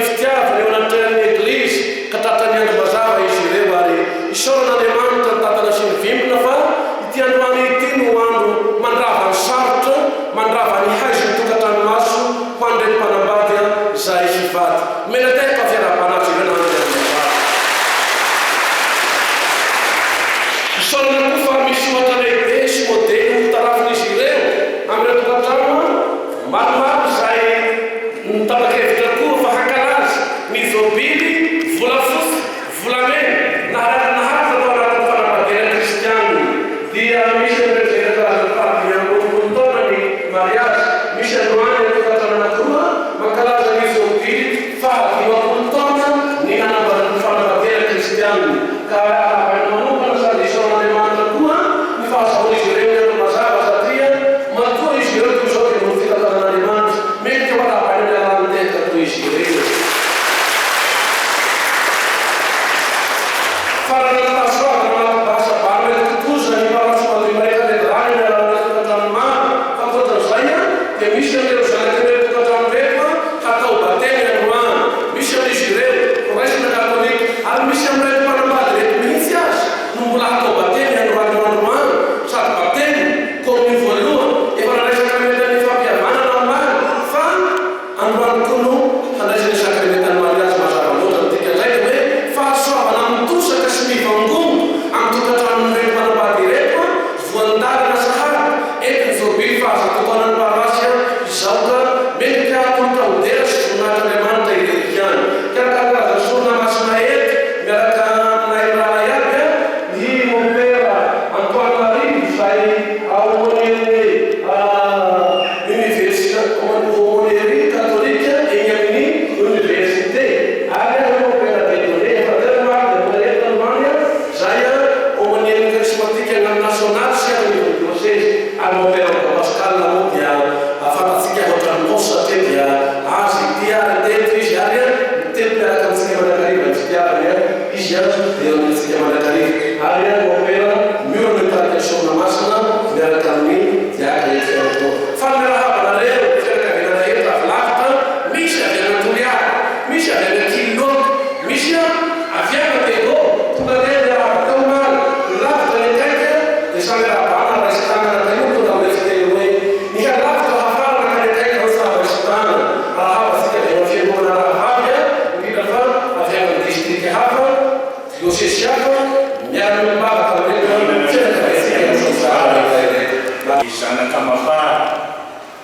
fitiavana eo anatin'ny eglizy ka tatany andro mazava izy ireo ary isaoran'Andriamanitra ny tatana sy ny vimbina fa ity androany ity no andro mandrava ny sarotra, mandrava ny haizy ny tokatranomaso ho an'ireny mpanambady izay hivady. Mena tena fa fiara-panazy ireo nandeha isaorana koa fa misy ohatra lehibe sy modely ho tarafin'izy ireo amin'ireo tokatrano maromaro izay nitabakevitra koa fa hankalazy ny zobily, volafotsy, volamena naharaka atao anatin'ny fanambadiana kristianina dia misy an'ireo karazany ambonimbony taona ny mariazy. Misy androany ny tokatrano anankiroa mankalaza ny zobily fa 20 taona ny hanambaran'ny fanambadiana kristianina ka arahan'ny manokana sady isaoran'Andriamanitra koa ny fahazahoan'izy ireo ny andro mazava satria matoa izy ireo toy izao dia noho fitatanan'Andriamanitra mety ho arahan'ny alalany tena toy izy ireo. Farana ny tasoavana anaty basabary mety kotoza ny parasoazy mareka ledrany ny alalany tokatrano maro fa ankoatran'izay dia misy an'ireo zanak'ireo tokatrano rehefa hatao batemy androany, misy amin'izy ireo raisina katolika ary misy amin'ireo mpanambady reto mihitsy azy no mbola hatao batemy androany sady batemy komy voalohany efa naraisaka metany fampihavanana ambany fa androany koa no handraisany sakramentany mariazy mazava loatra mitika izay dia hoe fahasoavana mitosaka sy mivangongo amin'ny tokatranon'ireo mpanambady ireto voandalina sahara entiny zobily fahazakotoanany parasy izao ka mety ka atolotra hodera sy voninahitran'Andriamanitra ilerikiany karakaraza sorona masina ety miaraka nairala iaby ny mopera Antoine Marie izay ao amin'ny université katolika eny amin'ny université ary mopera dedone efa tena maro dia mbola eto androany zay amin'ny charismatique agny national sy amin'ny diocèse ary mopera Pascal moa dia fantatsika ohatran'ny mosy satria dia azy tiary teto izy ary mitety miaraka amintsika mandrakariva izy tiavany izy azy dia amintsika mandrakariva ary mopera mur ny tarikasona masina miaraka amin'ny diaka eto fa miarahabana reo fianakaviana eto lavilavitra misy avy any Antoliara, misy avy any Kilinoka, misy avy any Tego tonga reny tao maro lavitra ny akaiky dia samy rahabana raisin-tanana taio tonga amin'ny fiteny hoe ny halavitra hafarana ka ny akaiky ao sa raisin-tanana rahahavantsika avy amin'ny fiangonana rahavavy indrindra fa avy amin'ny district hafa diocèse hafa miaraka mibavaka amin'ireo zanaka mafara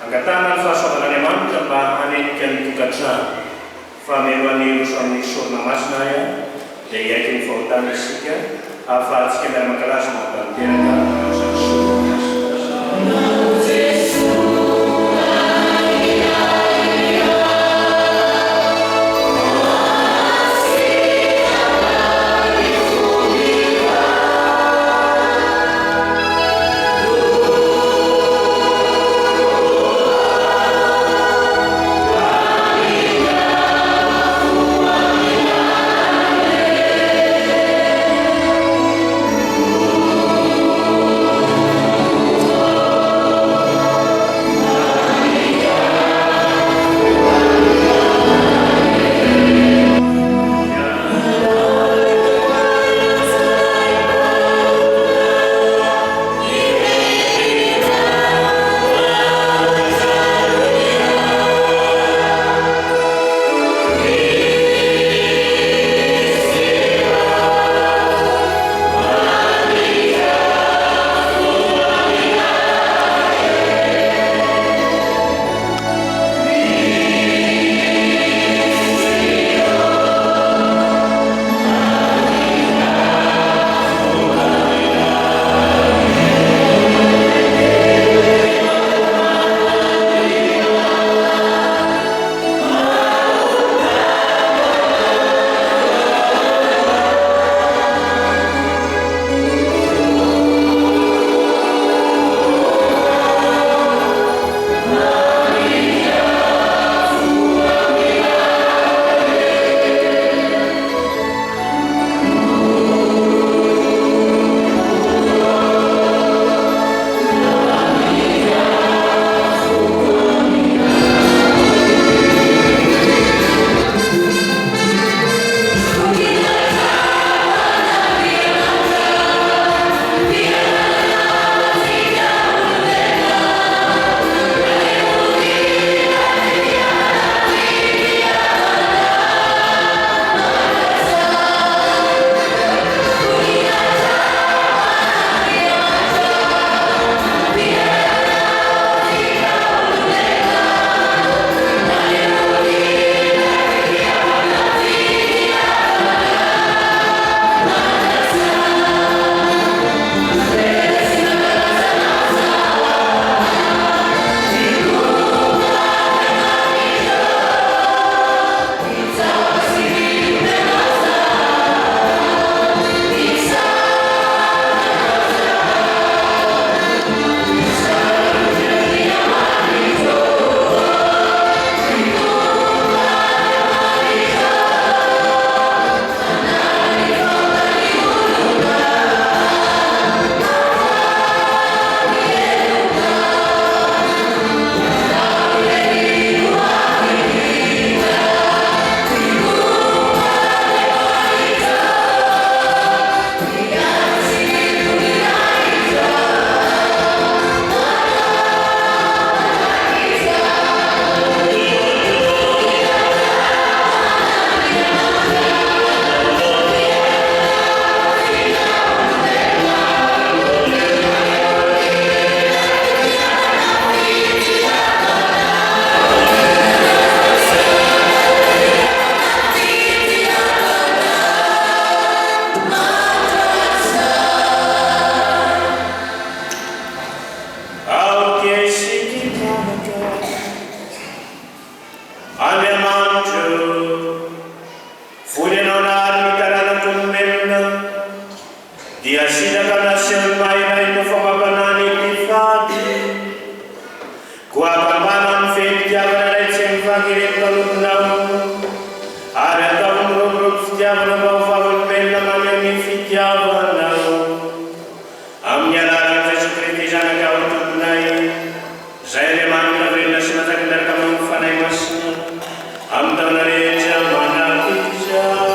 angatana ny fahasoavan'Andriamanitra mba hanetika ny tokatrano fa melohan'ny roso amin'ny sorona masina dia hiaiky ny fahotana isika ahafahantsika miara-mankalaza mampanteraka sorona masina. Oh ary ataony roboroko fitiavana vaovavolobelona mamy amin'ny fitiavanao amin'ny alalan'i Jesu Kristy zanaka ao tomponay zay Andriamanitra velona sy matsaka miaraka amin'ny fanahy masina amin'ny taona rehetra manapitra.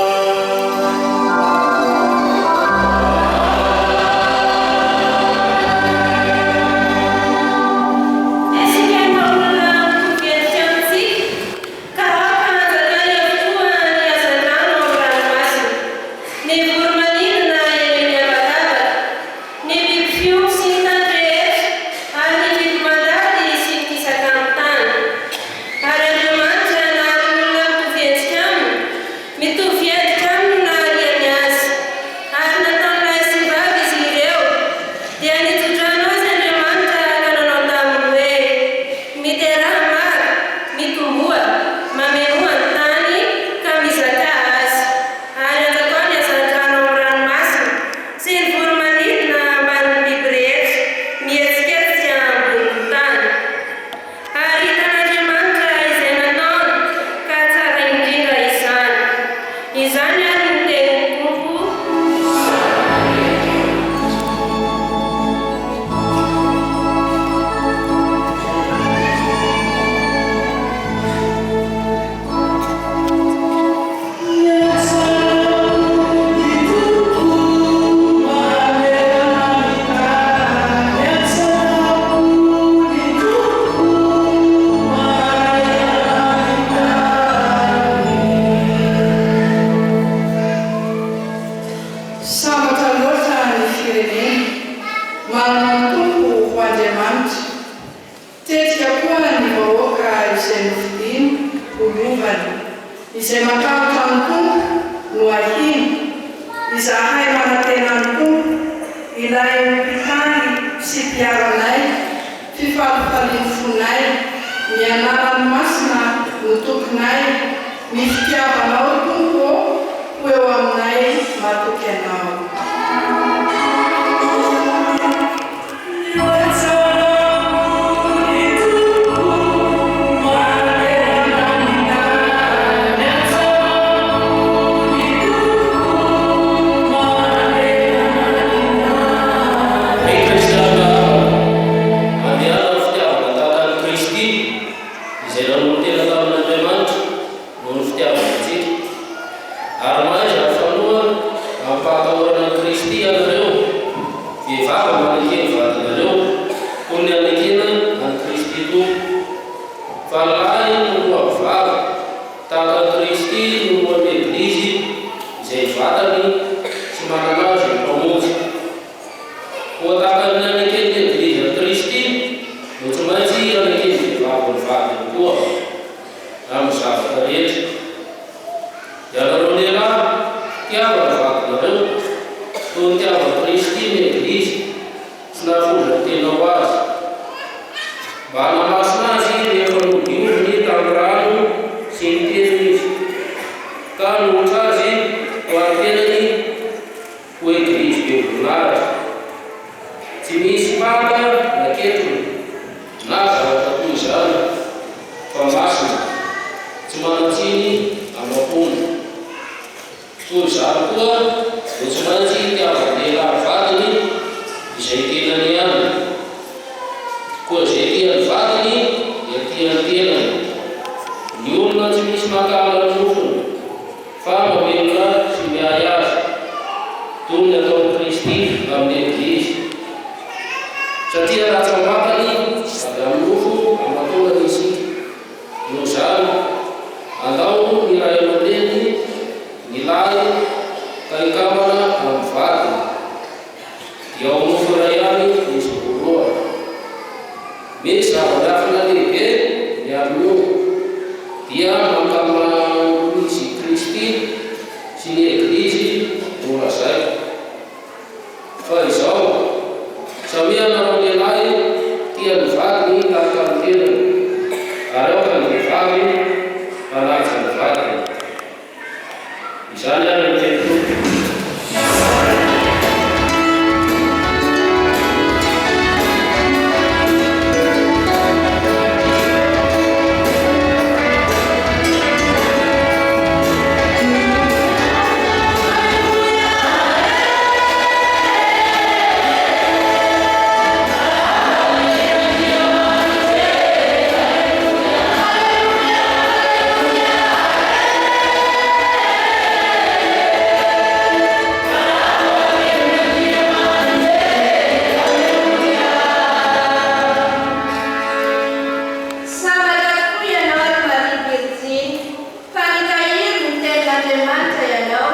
Andriamanitra ianao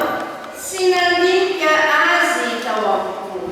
sy nandinika azy tao avokoa.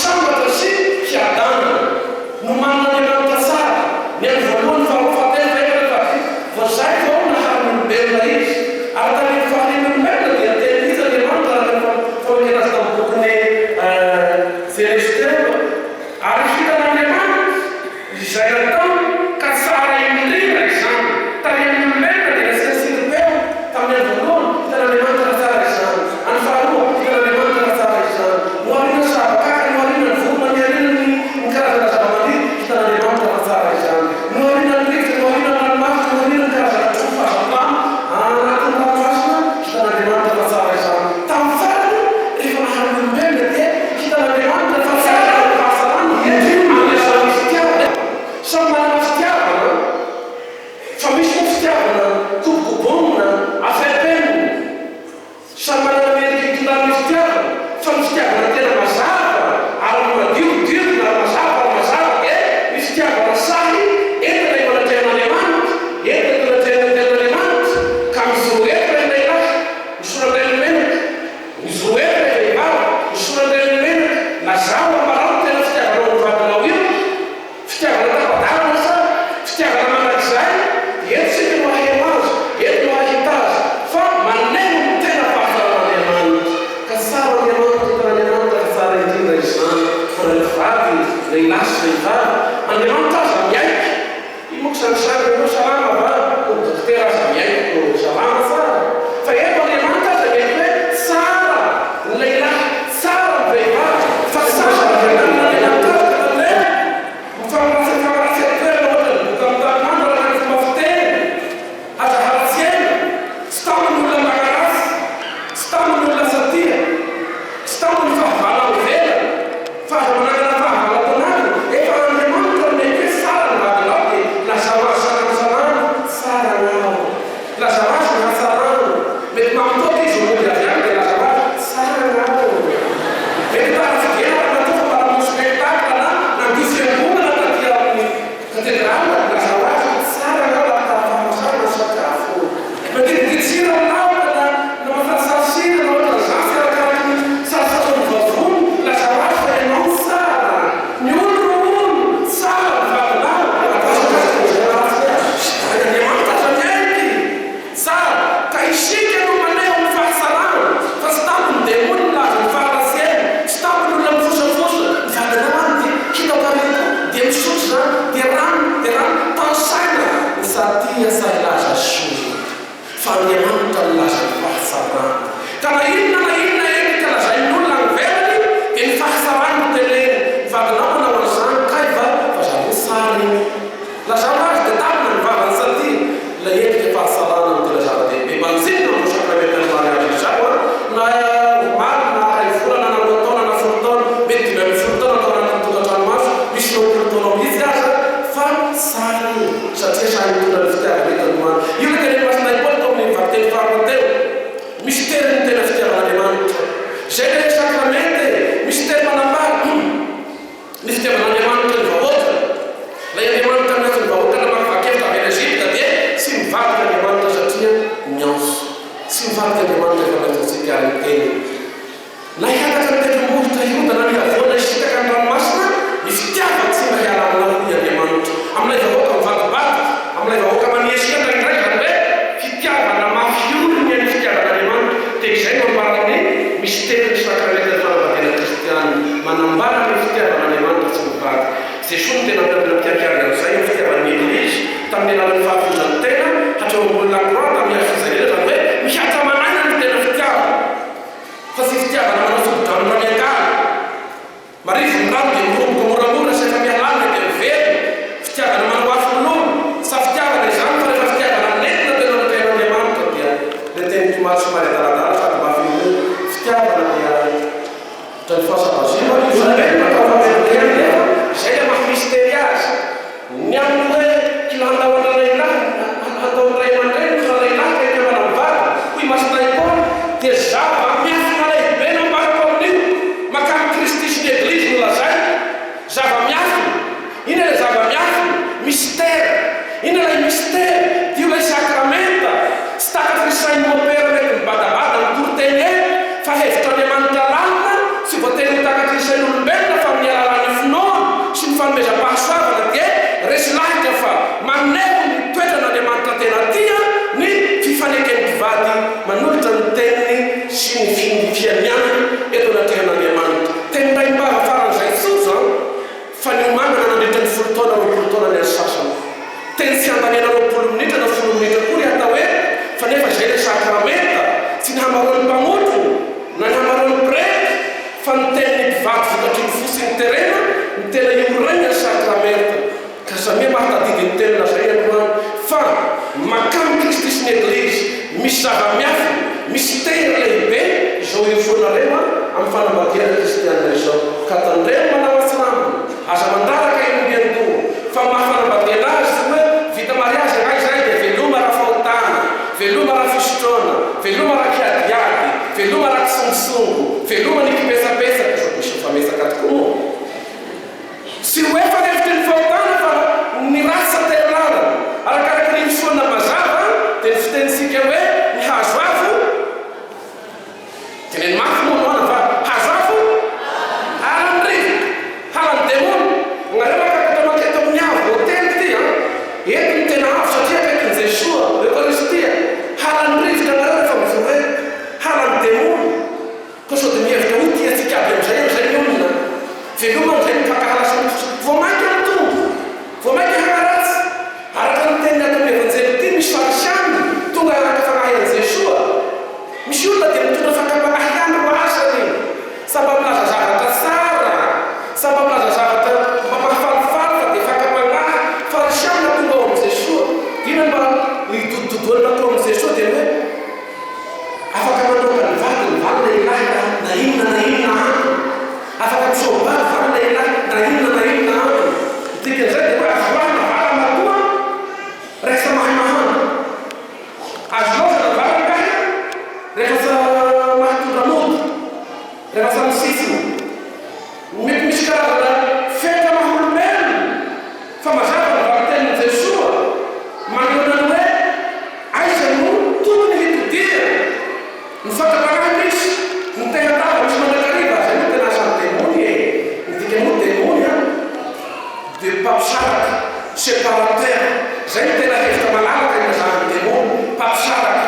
Sambatra sy Ary hitan'Andriamanitra izay natao ka tsara indrindra izany. Tany amin'ny olombelona dia nasiasiropeo tamin'ny andro voalohany, hitan'Andriamanitra fa tsara izany. Any faharoa, hitan'Andriamanitra fa tsara izany. Noharina sabakaka, noharina ny vorona, niharina ny karazana zava-maniry, hitan'Andriamanitra fa tsara izany. Noharina ny rivotra, noharina ny ranomasina, noharina ny karazana tsofa fahafahana anatin'ny ranomasina, hitan'Andriamanitra fa tsara izany. Tamin'ny farany rehefa naharin'ny olombelona dia hitan'Andriamanitra fa tsara ny fahasalana amin'ny samy fitiavana. Samy manana fitiavana, fa misy moa fitiavana kobokoboana, afepenina. Samy manana mendrika itondrany fitiavana, fa ny fitiavana tena mazava ary madiodirina ary mazava ary mazava dia ny fitiavana sahy entina eo anatrehana entina anatrehana ka mizoetra ilay lahy, misorandrainy menaka, mizoetra ilay vava, misorandrainy menaka. Lazao ambarao tena fitiavana ao vadinao io, fitiavana tapadalana sa fitiavana manakizay, eto sika no aheno azy, eto no ahita azy, fa maneno ny tena fahasaran'Andriamanitra. Ka tsara Andriamanitra, hitan'Andriamanitra fa tsara indrindra izany. Fa vehivavy, lehilahy sy vehivavy, Andriamanitra aza miaiky. Io moa sanisany eo salama va, o dokotera aza miaiky no salama tsara. Fa eto Andriamanitra aza miaiky hoe tsara ny lehilahy, tsara ny vehivavy, fa tsara Andriamanitra aza katandrainy. Mifamarasy toerana ohatra ny boka amin'ny tanimandro raha ny fomba fiteny. Aza haratsiaina, tsy tamin'olona magnarasy, tsy tamin'olona satia, tsy tamin'ny fahavana ho velana, fa aza manangana fahavala tonany. Efa Andriamanitra mety hoe tsara ny vadinao dia lazao azy sanansanana, tsara nao. Lazao azy ny hatsarana. Mety mamitoaka izy omody avy any dia lazao azy tsara nao. Mety tara fidena natao fa maramon'ny spectacle na nandio fiangonana taty amin'ny katedrala, lazao azy tsara nao raha tara sakafo. Matiditsira aminao na mafatsasina na ohatra zansy arakaraka ny sarotsaton'ny vavony, lazao azy fa ianao tsara. Ny olo tsara ny vadinao. Andriamanitra aza miaiky tsara. Ka isika no maneho ny fahasalama, fa tsy tamin'ny demony laza ny faharatsiaina, tsy tamin'ny olona mifosafosa. Ny vadinao any dia hitao kareko dia misotro zany, dia rano tansaina ny satia sa ilaza soa. Fa Andriamanitra ny laza ny fahasalama. Ka na inona eny ka lazain'olona ny velany dia ny fahasalama no teneny. Ny vadinao manao an'izany kay va fa zany tsara iny. Lazao azy dia tapina ny vavany satia. Ilay endrika fahasalama no tena zava-dehibe. Manjina no sakramenta ny mariazy izao na omaly na iray volana na roa taona na folo taona, mety 20 taona atao anatin'ny tokantrano maso, misy roapolo taona mihitsy aza, fa tsara io satria samy mitondra ny fitiavana etan'Andriamanitra. Io le teny masina Paoly tao amin'ny vakteny farany teo. Misy teriny tena fitiavan'Andriamanitra. Zay le sakramente, misy teny manambara ny fitiavan'Andriamanitra ny vahoaka. Lay Andriamanitra miantso ny vahoaka na makivakevitra avy any Ezipta dia tsy mivadika Andriamanitra satria miantso. Tsy mivadika Andriamanitra efa miantso antsika ny teny. Na hiataka ny tendrombohitra io da na ny havoana isitaka ny ranomasina, ny fitiava tsy mba hiala aminao hoy Andriamanitra. Amin'ilay vahoaka mivadibady, amin'ilay vahoaka maniesika ndraindray zany hoe fitiavana mafioriny ny fitiavan'Andriamanitra. Dia izay no ambarany misy teny sakramenta fanambadiana kristiana manambara ny fitiavan'Andriamanitra tsy mivady. Jesosy no tena mpiampiarika an'izay ny fitiavan'ny Eglizy tamin'ny alalan'ny fahafoizan'ny tena hatreo ambony lakroa tamin'ny hafizalela zany hoe mihatra manaina ny tena fitiavana. Fa tsy fitiavana manao fododrano ramiakala. Marivo ny rano dia miromboka moramora sy efa mihalana dia mivelo. Fitiavana manao afo-nolona. Sa fitiavana izany fa rehefa fitiavana nentina tena anatrehana dia le teny tomary somary adaladala sady mafy fitiavana dia otrany fahasabazima. Zay le maha misy teny fotona roapolotona ny sasany teny tsy andanena roapolo minitra na folo minitra kory atao hoe fa nefa zay le sakramenta tsy ny hamaroan'ny mpamotro na ny hamaroan'ny prêtre fa ny teniny mpivady vokatry ny fosiny terena ny tena ioraina ny sakramenta ka samia mahatadidy ny tenina zay aloha fa makamy Kristy sy ny Eglizy misy zava-miafy misy tera lehibe izao ifonarema amin'ny fanambadiana kristianina izao ka tandremo manao atsiramo aza mandaraka inomiando fa mahafanambadiana azy hoe vita mariazy anay zay dia veloma raha fahotana veloma raha fisotrona veloma raha kiadiady veloma raha kisongosongo veloma ny kipesapesaka so misy famesaka tokoa sy hoe fa lefitry ny fahotana fa ny rasa terilana arakaraka ny misoana mazava dia ny fitenitsika hoe ny hazo avo teneny mafy moa noana fa hazo avo halandrivoka halan'ny demony gnareo akakata maketo amin'ny avo hotely ty eto ny tena avo satria akaikin'ny Jesua Eukaristia halandrivoka nareo rehefa mivoe halan'ny demony ka sao dia mihevitra ho tiatsika aby am'izay am'izay ny olona veloma am'izay mifakahalasa voamaiky amin'ny tombo voamaiky hangaratsy araka ny teniny ato amin'ny evanjely ty misy farisiany tonga araka fanahian'i Jesua misy olona dia mitondra fakapanahiany ro asany samba milaza zavatra tsara samba milaza zavatra mba mahafalifaly fa dia fakapanahy farisiany tonga ao amin'ny Jesua dina mba hidododoana atao amin'ny Jesua dia hoe afaka manaoka ny vady lehilahy na inona any afaka misaobady vady lehilahy na inona any dikan'izay dia hoe azoahina vala matoa rehefa mahay mahana azo loza na vala ngahy rehefa mahatondra mody rehefa misisina mety misy karazana feta maholombelona fa mazava ny valiteniny Jesua maneonany hoe aiza no tokony hitodia ny fakapanahy misy ny tena tava misy manakariva zay no tena asan'ny demony ny dika moa demony de pampisaraka séparateur zay no tena hevitra malalaka ina zany demony pampisaraka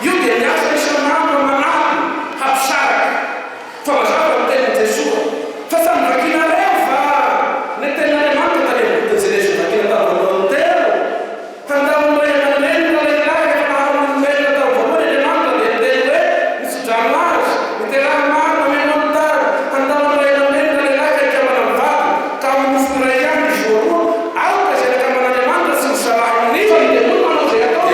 io dia miasa isan'andro manalo hampisaraka fa mazava ny teniny Jesua fa samy vakinareo fa ny tenan'Andriamanitra tany zay lesy vakina tao voalohany teo tandao ray aman-dreny na lehilahy efa nahaolombelona tao voalohany Andriamanitra dia miteny hoe misodrano azy miteraha maro mameno ny tany tandao ray aman-dreny na lehilahy kaiky amanam-vady ka mofo ray ihany izy voaroa aoka zay nakaman'Andriamanitra sy misalahy ny fa ny demony manao zay atao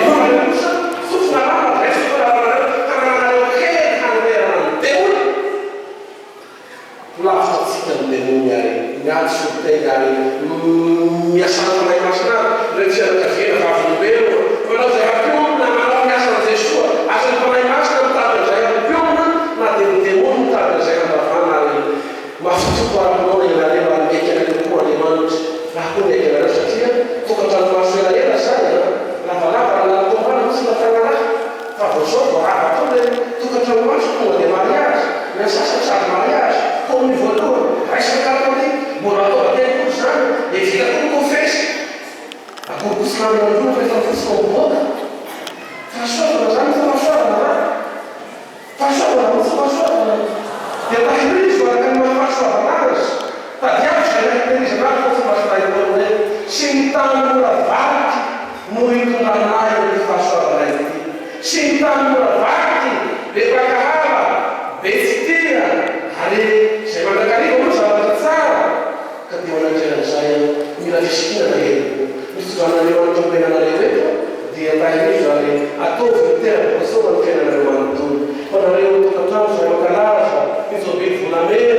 sofina lama zay soforanareo hananareo kely hanoerana ny demony lafatsika ny demony ary miady sotena ary miasana fanay masina rehefa tsy arakavena vavolombelo manao zay hampiomina manao miasana Jesua asany fanay masina mitady an'izay hampiomina na dia ny demony mitady an'izay handavana ary mafitsoko aramonao ianareo ary meky anareo koa Andriamanitra raha koa meky anareo satria tokantrano maso elaela zay lavalava natombana misy natanaraha fa voazao voarava koa le tokantrano maso tonga dia mariazy miasasasady mariazy komy voalohany raisakatolik mbola atao ateny koa zany evita koa kofesy akokosilana androny rehefa fosika miboaka fahasoavana zany fa fahasoavana raha fahasoavana motsy fahasoavana dia tahirizo araka ny mahafahasoavana azy tadiavy zay nahiterizana azy fa tsy masodahivoany hoe sy ny tany mora vaky no hitondranay ny fahasoavana ity sy ny tany mora vaky be pakahava be tsy tia ary zay mandrakariva moa zavatra tsara ka dia manatreran'izay mila fisikina hely misodranonareo anotombenanareo eto dia tahirizo ary ataovy ny tena voasoa ny fiainanareo manontolo fa nareo tokantrano zay mankalaza nizobeny volamena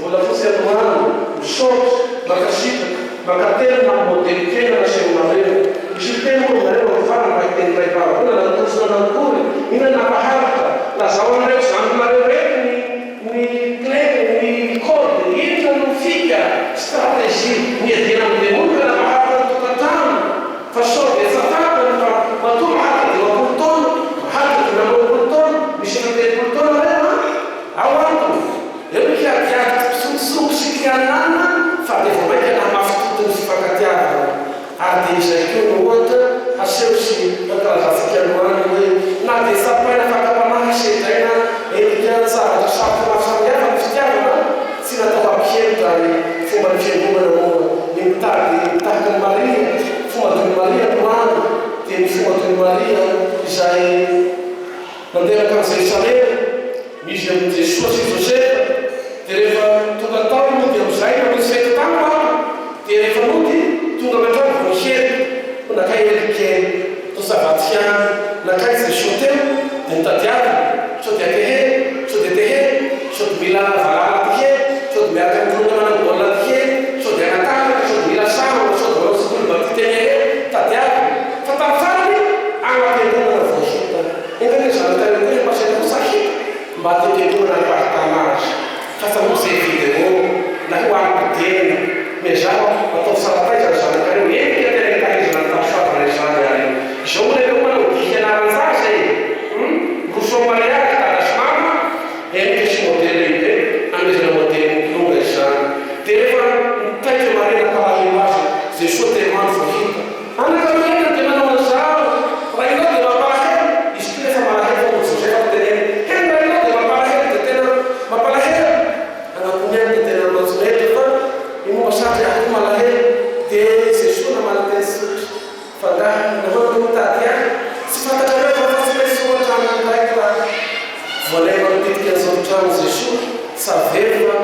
vola fosy anoano misotry makasitraka makatelo na modely kena naseonareo misy tena moa nareo mafana mahiteny ray vavona natosona nankory ina napaharitra lazao anareo zandonareo reky ny clé ny code inona no fika stratégie miadina amin'ny demony ka napaharitra ny tokantrano fa sao dia tsatapany fa matoa maharitra dia mapolotona maharitra dia namapolotona misy natelo polotona reo ao antony eo mikiadiady pisokisoko sy kianana fa dia vao maika namafitotony sy fakatiavana ary dia izay keo no ohatra aseho sy ankarazatsika anoany hoe na dia sapaina fakapanahy sedraina endrika zavatra sapo mafamihafa ny fitiavana tsy natao hampihevitra ny fomba ny fiangonana moa ny mitady Maria izay manderaka amin'izay Salema misy amin'ny Jesosy sy Josefa. Dia rehefa tonga tao moa dia amin'izay manisy fety tany maro. Dia rehefa mody tonga mandrano vonikely nakay elikely to Savatiana nakay Jesosy teo dia nitadiavy sao dia tehe sao dia tehe sao dia mila valala tehe sao dia miaraka amin'olona manambola tehe sao dia anataka sao dia mila sama sao dia manao sekoly batiteny he tadiavy fa tamin'ny farany agnampendrona voasota engany zanakany hoe pasena ho sahita mba tetendrona ny partage fa mozay vidéo na ho ampidena mezao atao sarataiza zanakany hoe endrika tena kaizana tasoavana izany ary izao lelo manao dihianaran'zaza rousseau mariage tadasmama endrika sy modèle lehibe amezana modèle longa izany. Dia rehefa nitaitra marena palahelo azy Jesosy telemany voahita anakamena dia manao an'izao raha inao dia mampalahelo izy ty efa malahelo fa Josefa teneny hena raha inao dia mampalahelo dia tena mampalahelo anakomena dia tena manjometra fa imomba sady ahko malahelo dia Jesosy namanateny sotra fa ngaha namanao mitady any tsy fantatra hoe fa tsy maintsy soatrano andraiky raha voalay manoditika an'izao trano Jesosy saveva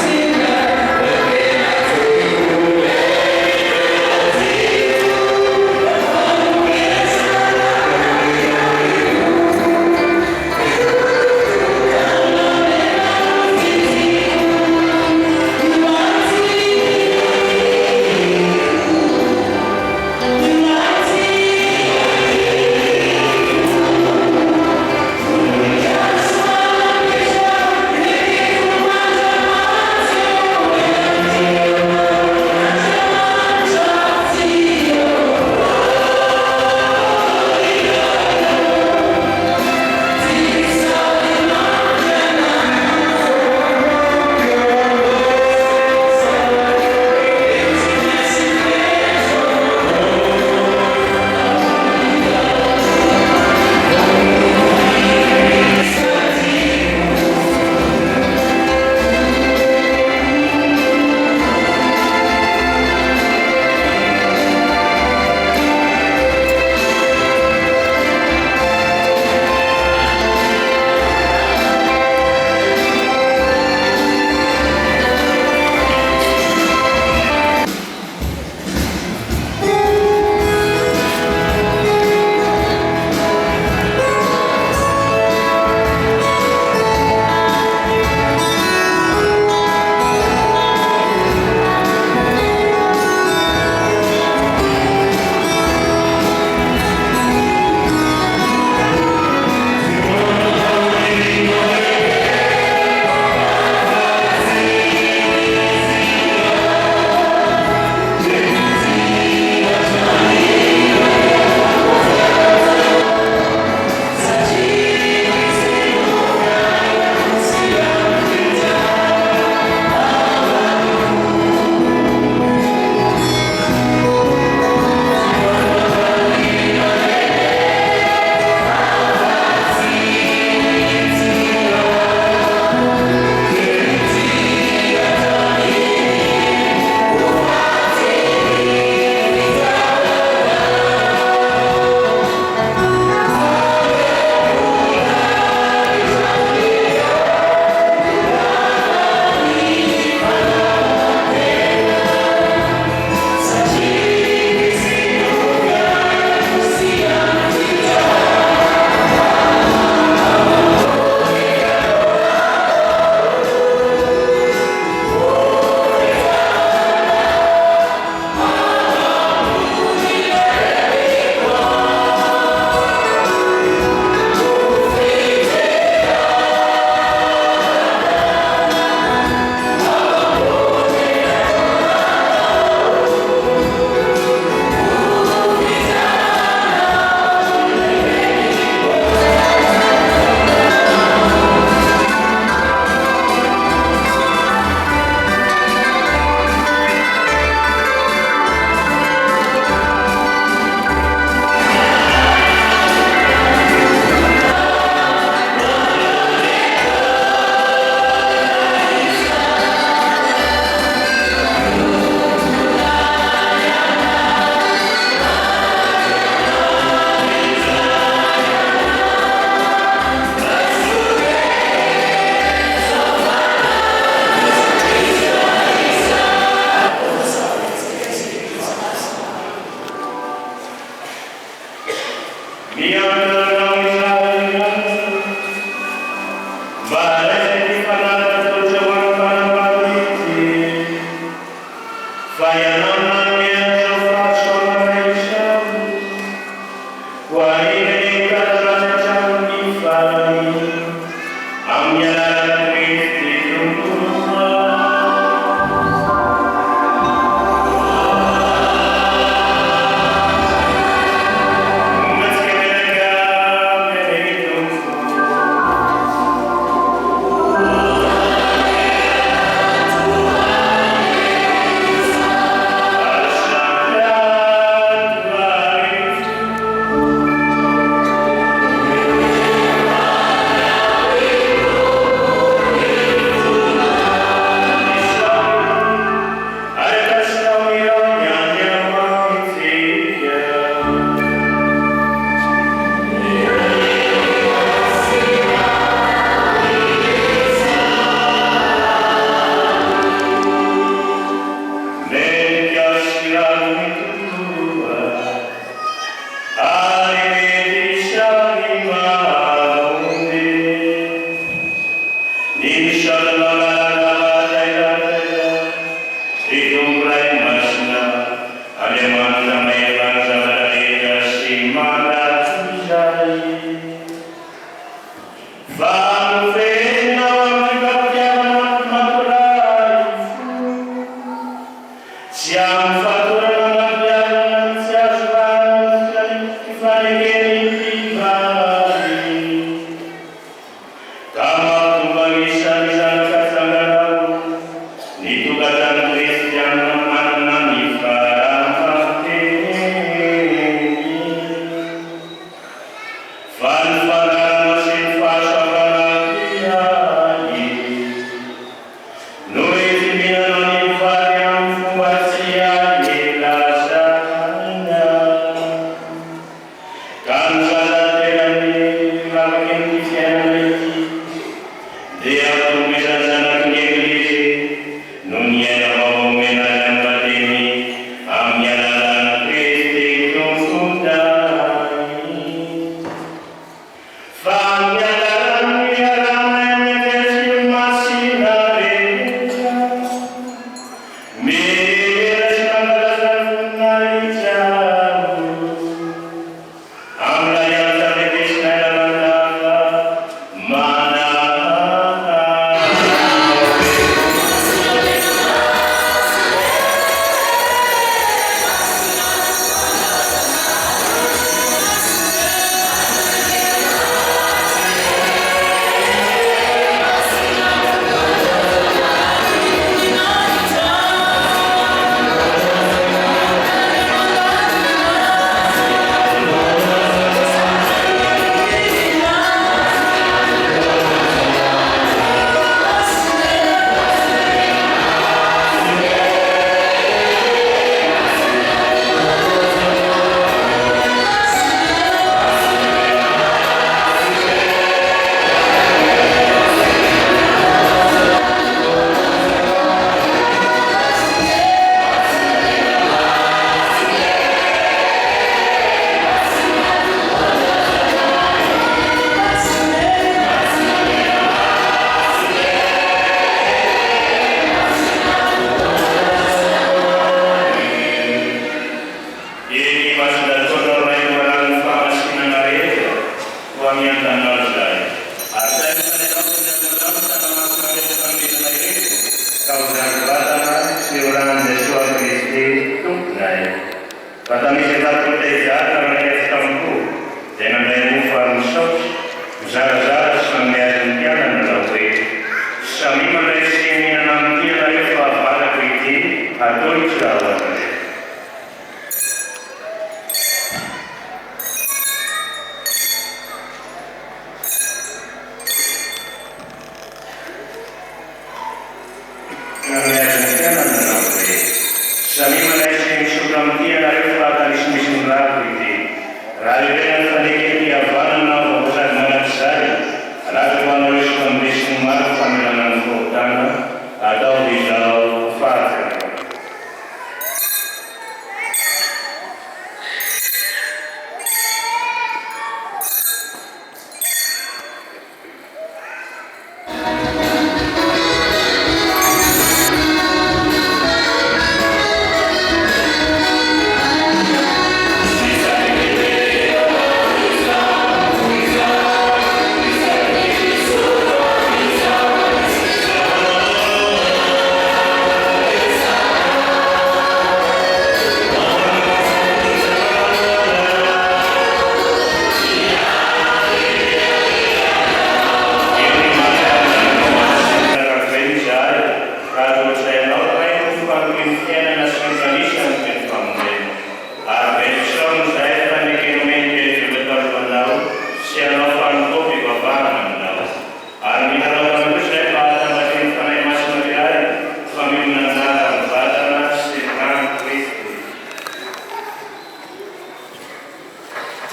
Sim.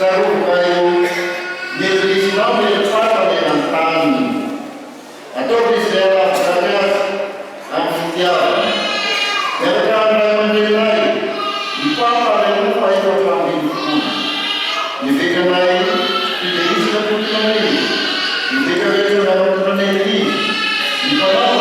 Sarukayo, Yesus nome trata de Antani. Atau Israel Rakyat Amstiara. Mereka menilai di papa dan upaya dalam hidupku. Dikenai, tidak bisa terkenai. Dikenai dalam terkenai. Dikenai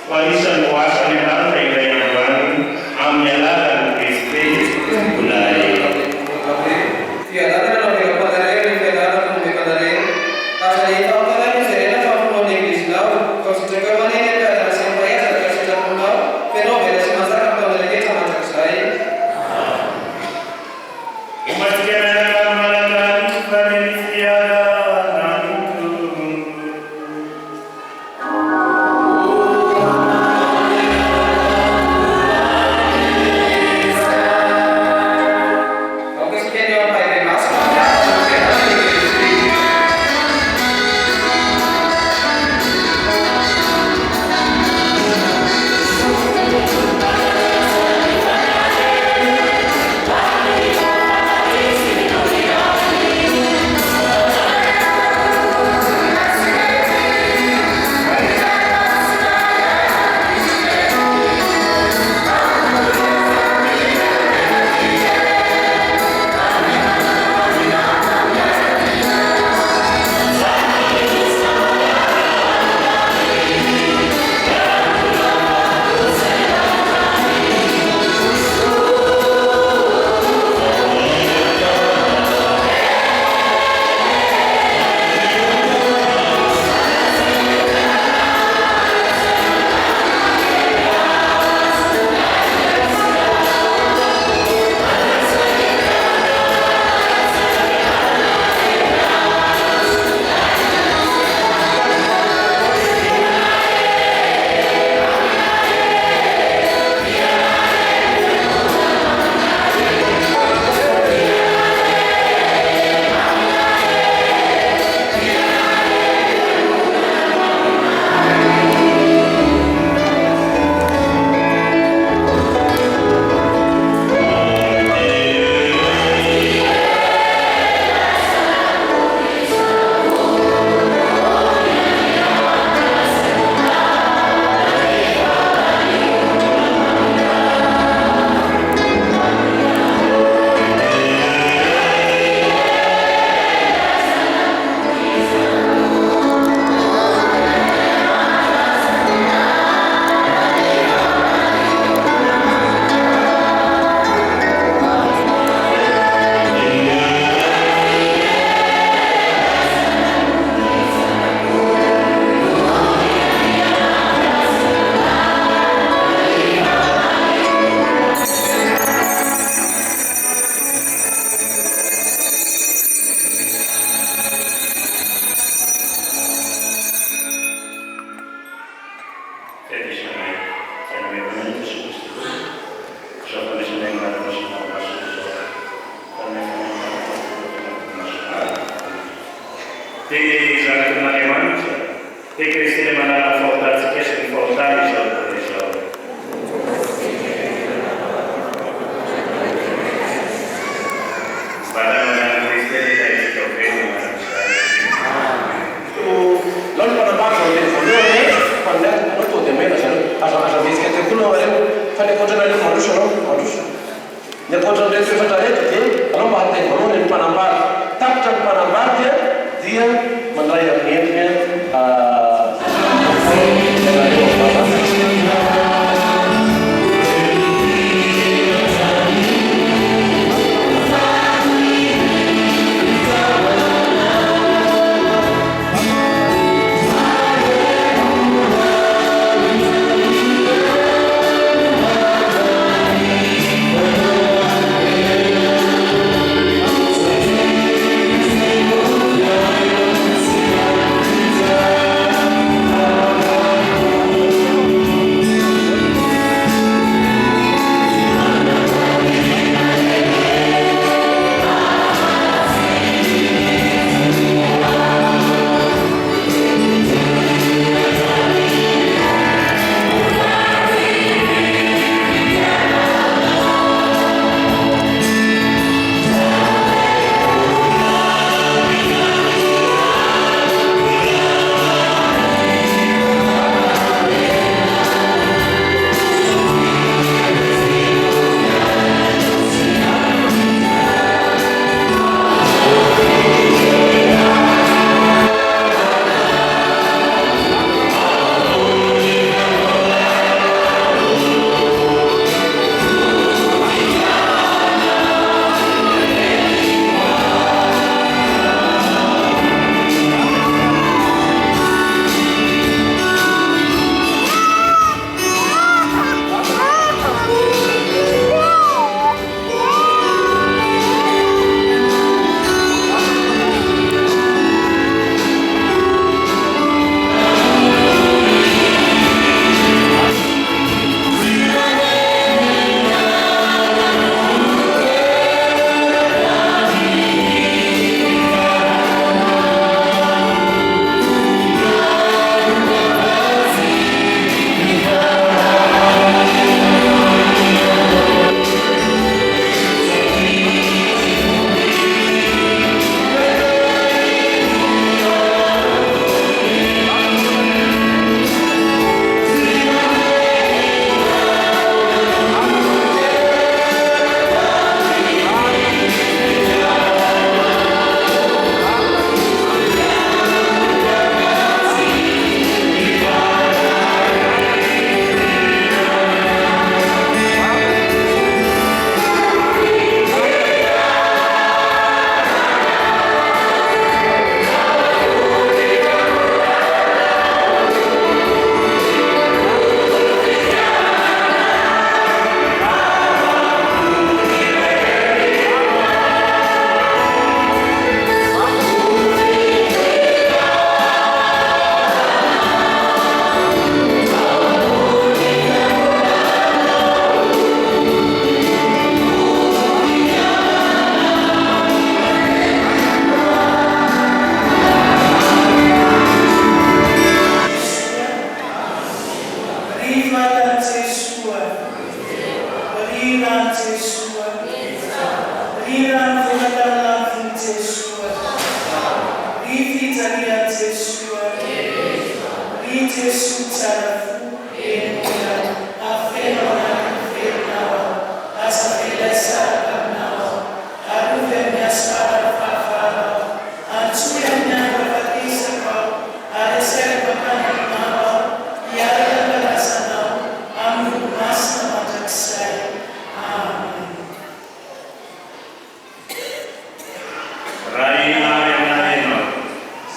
Walisan Nyakotra ndraiky efatra rehetra dia anao mba hatay voalohany ny mpanambady. Tapitra ny mpanambady dia mandray amin'ny endriny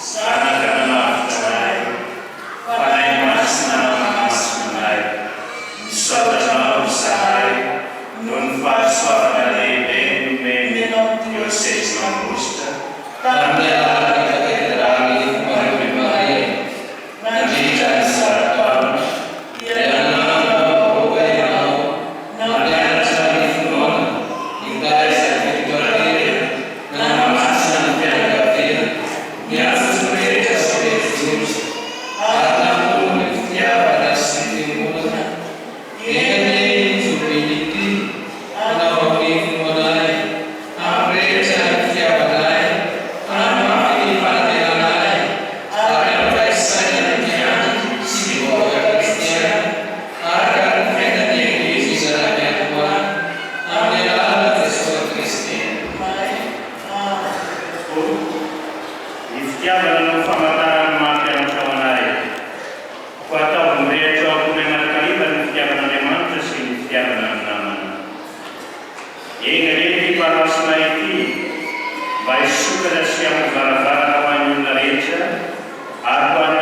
Sana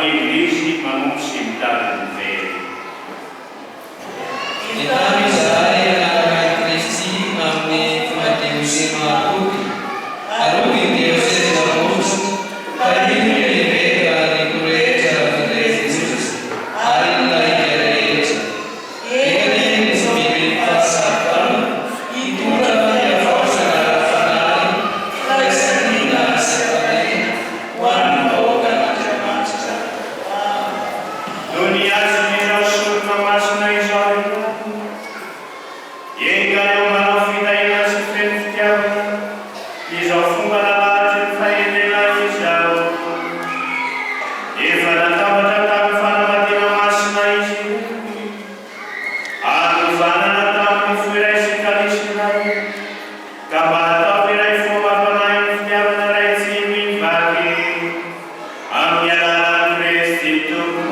any iglizy manompo sy mitady ny very. Kami saya anak Kristi kami Matiusi Maruki Aruki Deus Deus Kami mereka di gereja Yesus Ainda igreja Ele Espírito Santo e toda a força da Palestina quando Dunia semira surma mas na Israel. Yenga eu malafida e nas frente que abra. E já funga na base faine na Israel. E fala tava tava fala batina mas na Israel. Anu fala na tava fuira esse calixina. Kabata vira e fuma para em fiava na rezi me vagi. Amia Cristo.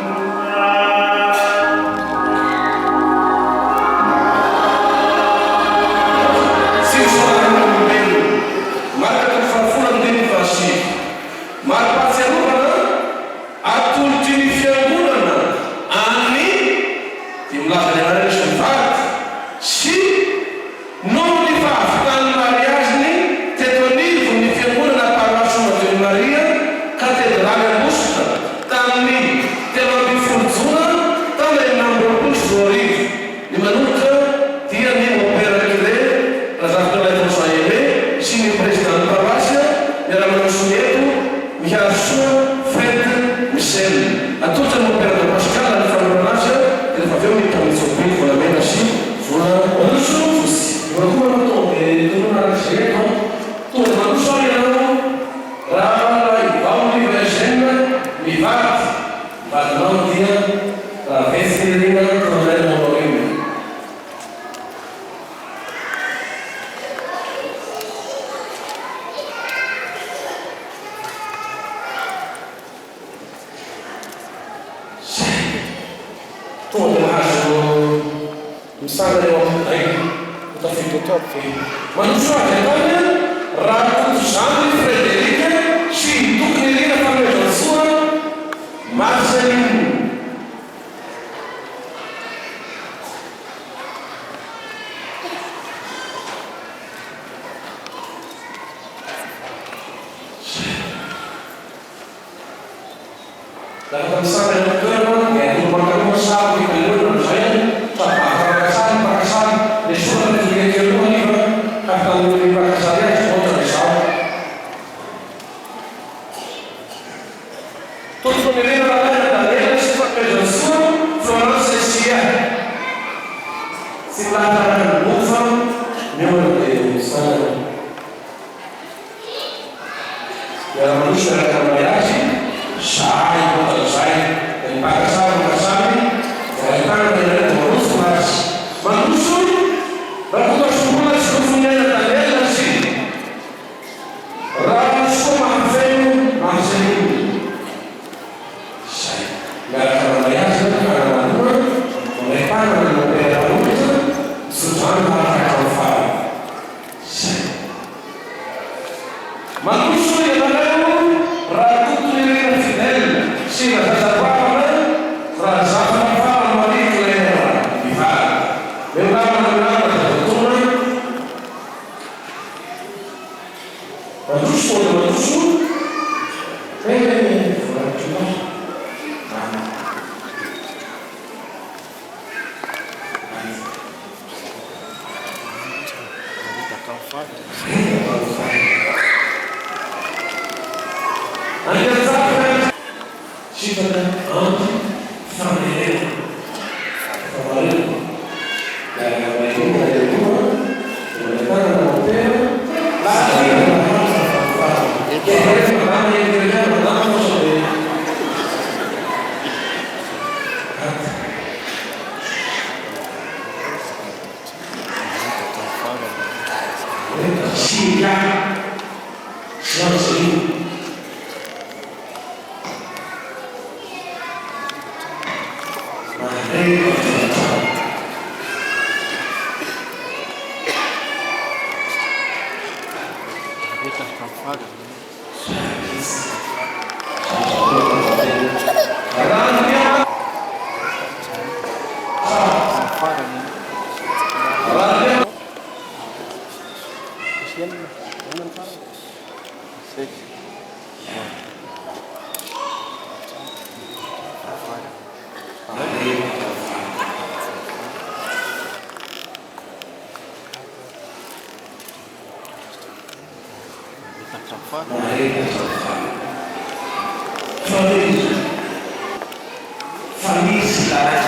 Felicidade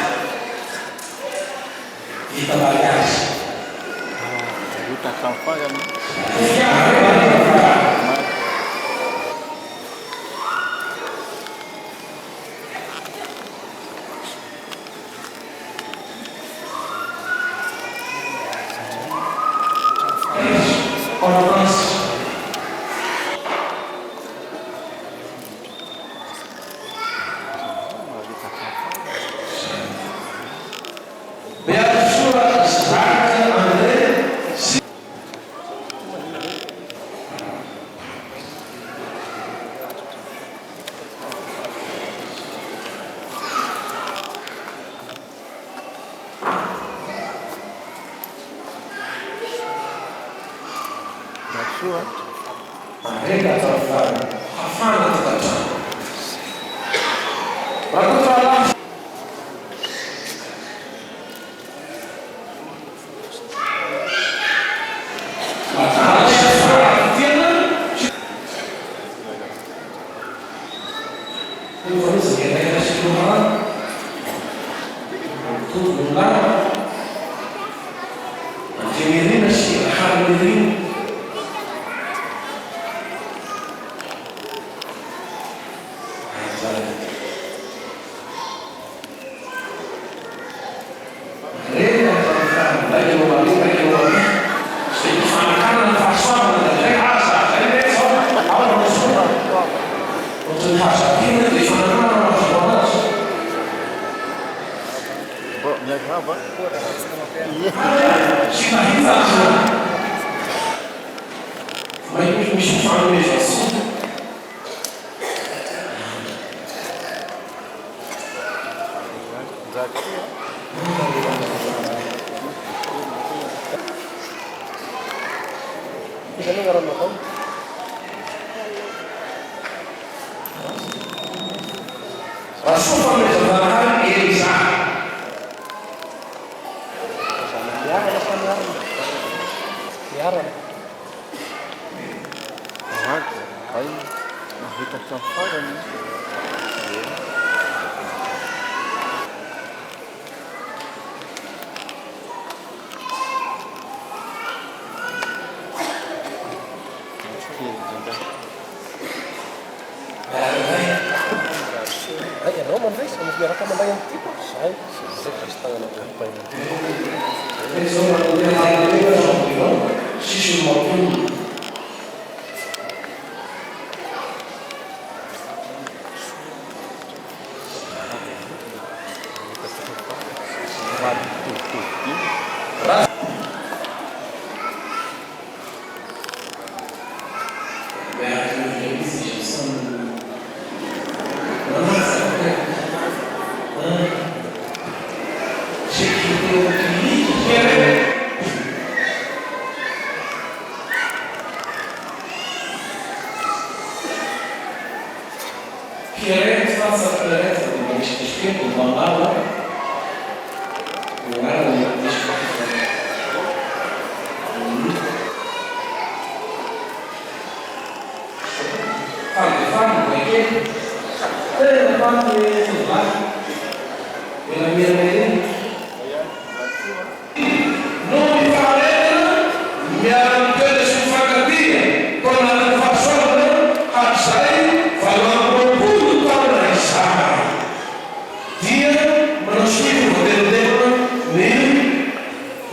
de trabalhar.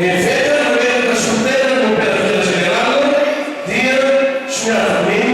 Em feira, no meio da chuteira, no pé da Vila General, dia, senhora também.